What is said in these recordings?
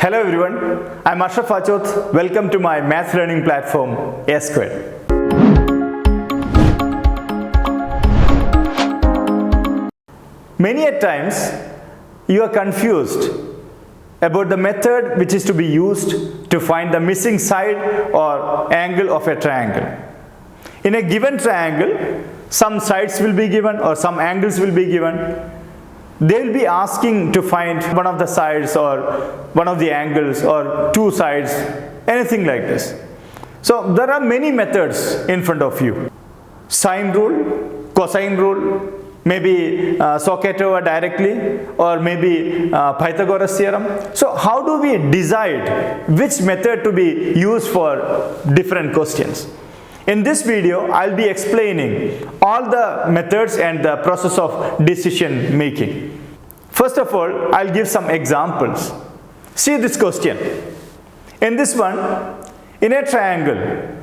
Hello everyone, I am Ashraf. Welcome to my math learning platform A Squared. Many a times you are confused about the method which is to be used to find the missing side or angle of a triangle. In a given triangle, some sides will be given or some angles will be given. They will be asking to find one of the sides or one of the angles or two sides, anything like this. So there are many methods in front of you. Sine rule, cosine rule, maybe SohCahToa directly, or maybe Pythagoras theorem. So how do we decide which method to be used for different questions? In this video, I'll be explaining all the methods and the process of decision making. First of all, I'll give some examples. See this question. In this one, in a triangle,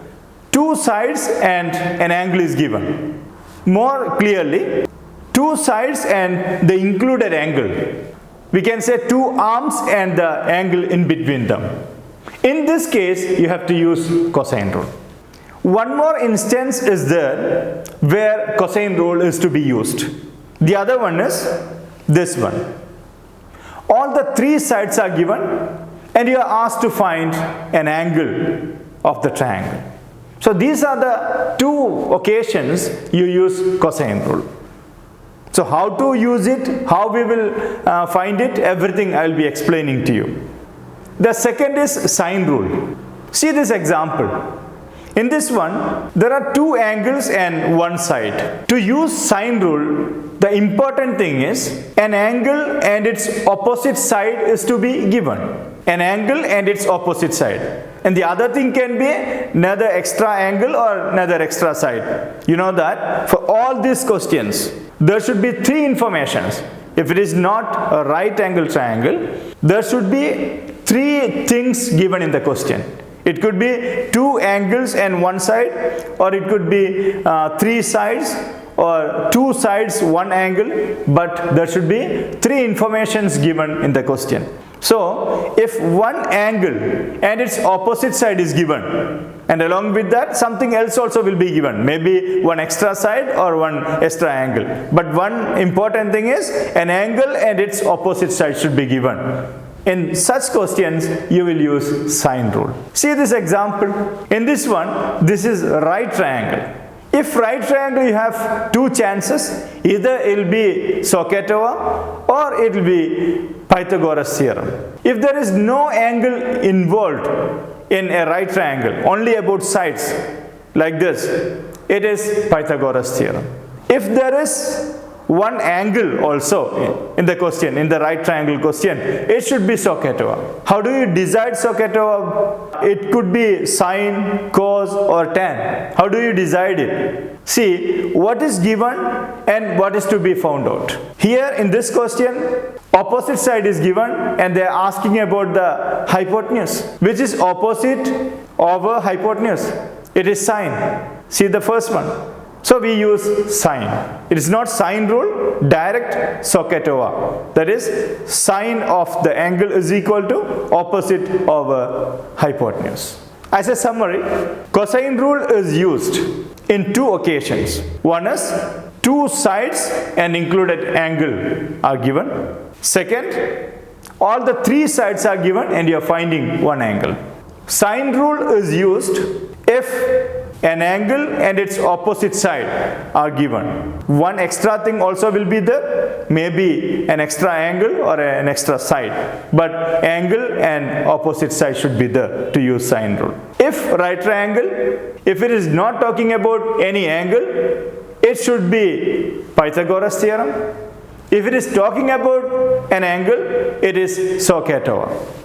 two sides and an angle is given. More clearly, two sides and the included angle. We can say two arms and the angle in between them. In this case, you have to use cosine rule. One more instance is there where cosine rule is to be used. The other one is this one. All the three sides are given and you are asked to find an angle of the triangle. So these are the two occasions you use cosine rule. So how to use it, how we will find it, everything I will be explaining to you. The second is sine rule. See this example. In this one, there are two angles and one side. To use sine rule, the important thing is an angle and its opposite side is to be given. An angle and its opposite side. And the other thing can be another extra angle or another extra side. You know that for all these questions, there should be three informations. If it is not a right angle triangle, there should be three things given in the question. It could be two angles and one side, or it could be three sides, or two sides, one angle, but there should be three informations given in the question. So, if one angle and its opposite side is given, and along with that something else also will be given, maybe one extra side or one extra angle. But one important thing is an angle and its opposite side should be given. In such questions, you will use sine rule. See this example. In this one, this is right triangle. If right triangle, you have two chances. Either it will be SohCahToa or it will be Pythagoras theorem. If there is no angle involved in a right triangle, only about sides like this, it is Pythagoras theorem. If there is one angle also in the question, in the right triangle question, it should be SohCahToa. How do you decide SohCahToa? It could be sine, cos or tan. How do you decide it? See what is given and what is to be found out. Here in this question, opposite side is given and they are asking about the hypotenuse. Which is opposite over hypotenuse? It is sine. See the first one. So we use sine. It is not sine rule, direct SohCahToa. That is, sine of the angle is equal to opposite over hypotenuse. As a summary, cosine rule is used in two occasions. One is two sides and included angle are given. Second, all the three sides are given and you are finding one angle. Sine rule is used if an angle and its opposite side are given. One extra thing also will be there, maybe an extra angle or an extra side, but angle and opposite side should be there to use sine rule. If right triangle, if it is not talking about any angle, it should be Pythagoras theorem. If it is talking about an angle, it is SohCahToa.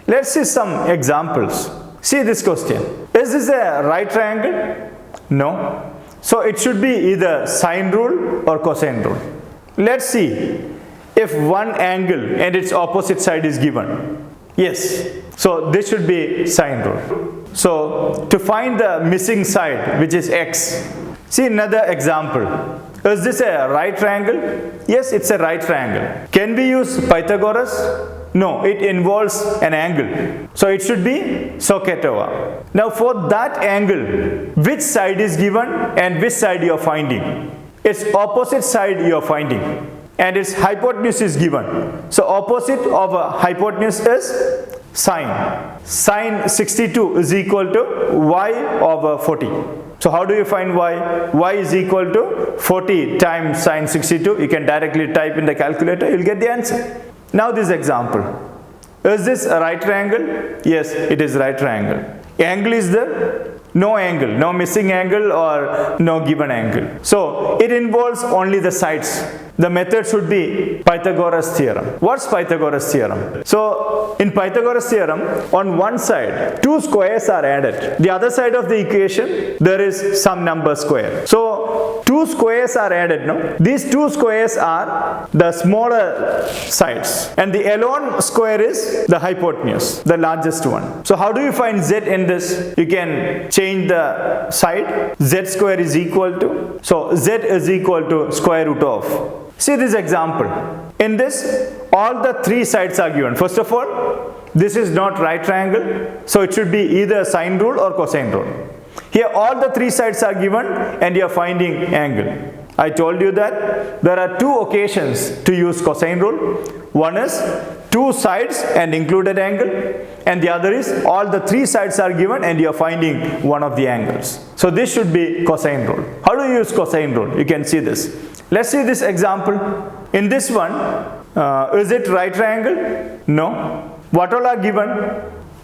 Let's see some examples. See this question. Is this a right triangle? No. So it should be either sine rule or cosine rule. Let's see if one angle and its opposite side is given. Yes. So this should be sine rule. So to find the missing side, which is x, see another example. Is this a right triangle? Yes, it's a right triangle. Can we use Pythagoras? No, it involves an angle. So it should be SohCahToa. Now for that angle, which side is given and which side you are finding? Its opposite side you are finding, and its hypotenuse is given. So opposite of a hypotenuse is sine. Sine 62 is equal to y over 40. So how do you find y? Y is equal to 40 times sine 62. You can directly type in the calculator, you'll get the answer. Now this example. Is this a right triangle? Yes, it is right triangle. Angle is there? No angle, no missing angle or no given angle. So it involves only the sides. The method should be Pythagoras theorem. What's Pythagoras theorem? So in Pythagoras theorem, on one side, two squares are added. The other side of the equation, there is some number square. So two squares are added, no? These two squares are the smaller sides, and the alone square is the hypotenuse, the largest one. So how do you find z in this? You can change the side. Z square is equal to, so z is equal to square root of. See this example. In this, all the three sides are given. First of all, this is not right triangle, so it should be either sine rule or cosine rule. Here all the three sides are given and you are finding angle. I told you that there are two occasions to use cosine rule. One is two sides and included angle, and the other is all the three sides are given and you are finding one of the angles. So this should be cosine rule. How do you use cosine rule? You can see this. Let's see this example. In this one, is it right triangle? No. What all are given?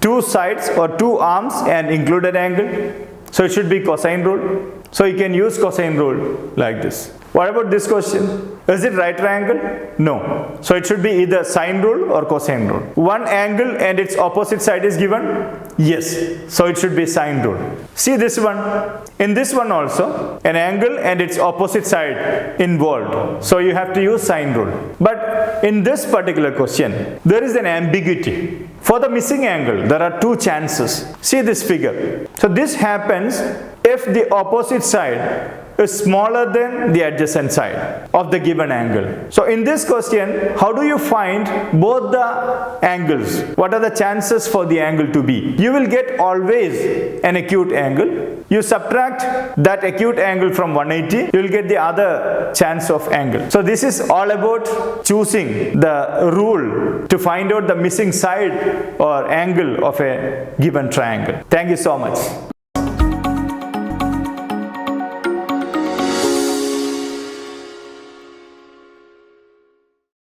Two sides or two arms and included angle. So it should be cosine rule. So you can use cosine rule like this. What about this question? Is it right triangle? No. So it should be either sine rule or cosine rule. One angle and its opposite side is given? Yes. So it should be sine rule. See this one. In this one also, an angle and its opposite side involved. So you have to use sine rule. But in this particular question, there is an ambiguity. For the missing angle, there are two chances. See this figure. So this happens if the opposite side is smaller than the adjacent side of the given angle. So in this question, how do you find both the angles? What are the chances for the angle to be? You will get always an acute angle. You subtract that acute angle from 180, you will get the other chance of angle. So this is all about choosing the rule to find out the missing side or angle of a given triangle. Thank you so much.